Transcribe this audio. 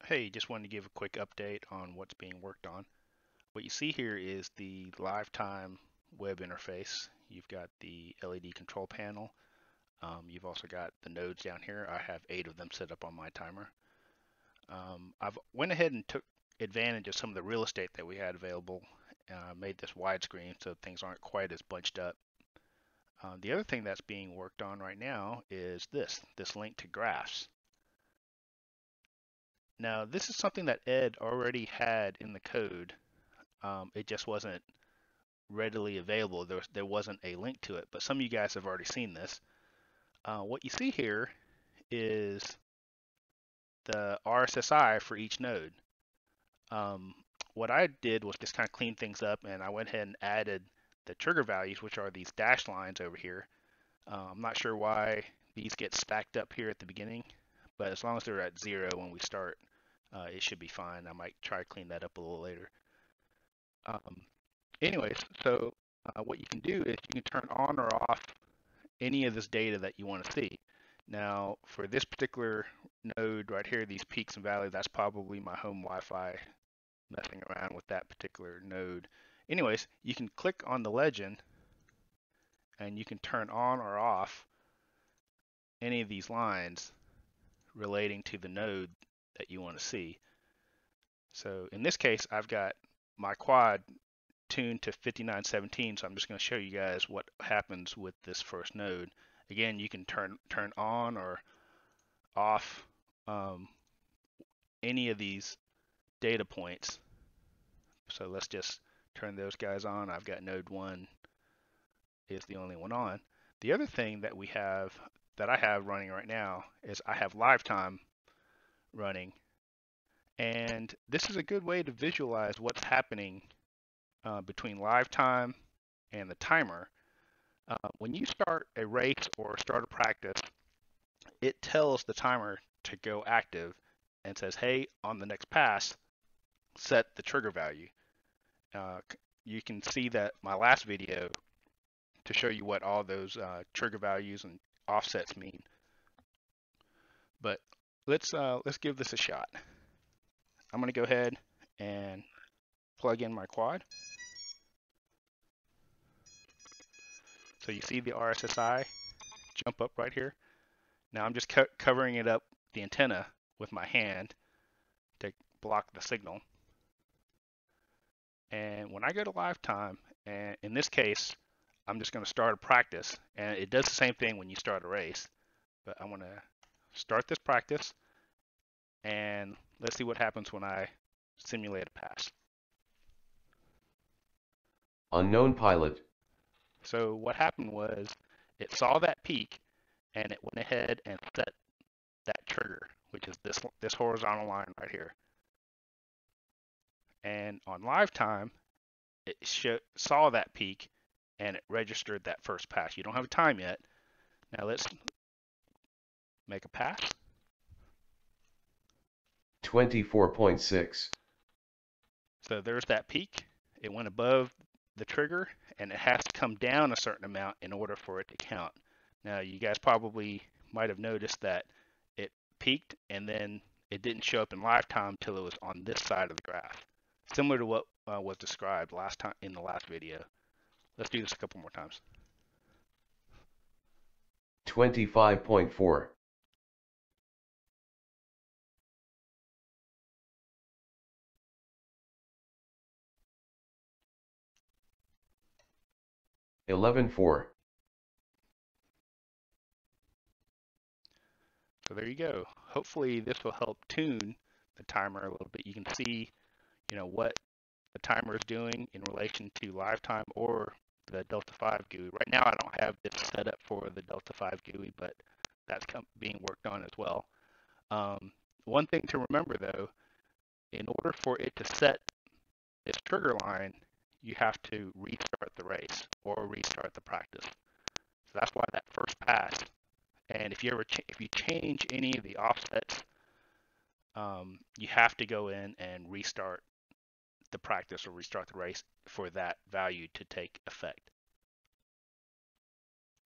Hey, just wanted to give a quick update on what's being worked on. What you see here is the lifetime web interface. You've got the LED control panel. You've also got the nodes down here. I have 8 of them set up on my timer. I've went ahead and took advantage of some of the real estate that we had available. Made this widescreen so things aren't quite as bunched up. The other thing that's being worked on right now is this link to graphs. Now, this is something that Ed already had in the code. It just wasn't readily available. There wasn't a link to it, but some of you guys have already seen this. What you see here is the RSSI for each node. What I did was just kind of clean things up, and I went ahead and added the trigger values, which are these dashed lines over here. I'm not sure why these get stacked up here at the beginning, but as long as they're at 0 when we start, it should be fine. I might try to clean that up a little later. Anyways, so what you can do is you can turn on or off any of this data that you want to see. Now, for this particular node right here, these peaks and valleys, that's probably my home Wi-Fi messing around with that particular node. Anyways, you can click on the legend and you can turn on or off any of these lines relating to the node that you want to see. So in this case, I've got my quad tuned to 5917, so I'm just going to show you guys what happens with this first node. Again, you can turn on or off any of these data points. So let's just turn those guys on. I've got node 1 is the only one on. The other thing that we have, that I have running right now, is I have lifetime running. And this is a good way to visualize what's happening between lifetime and the timer. When you start a race or start a practice, it tells the timer to go active and says, hey, on the next pass, set the trigger value. You can see that my last video to show you what all those trigger values and offsets mean. But let's give this a shot. I'm going to go ahead and plug in my quad. So you see the RSSI jump up right here. Now I'm just covering it up, the antenna, with my hand to block the signal. And when I go to lifetime, and in this case, I'm just going to start a practice. And it does the same thing when you start a race. But I'm going to start this practice, and let's see what happens when I simulate a pass. Unknown pilot. So what happened was it saw that peak and it went ahead and set that trigger, which is this horizontal line right here. And on lifetime, it saw that peak and it registered that first pass. You don't have a time yet. Now let's make a pass. 24.6. So there's that peak. It went above the trigger, and it has to come down a certain amount in order for it to count. Now, you guys probably might have noticed that it peaked and then it didn't show up in lifetime until it was on this side of the graph, similar to what was described last time in the last video. Let's do this a couple more times. 25.4. 11.4. So there you go. Hopefully this will help tune the timer a little bit. You can see, what the timer is doing in relation to lifetime or the Delta 5 GUI. Right now I don't have this set up for the Delta 5 GUI, but that's being worked on as well. One thing to remember though, in order for it to set this trigger line, you have to restart the race or restart the practice. So that's why that first pass. And if you change any of the offsets, you have to go in and restart the practice or restart the race for that value to take effect.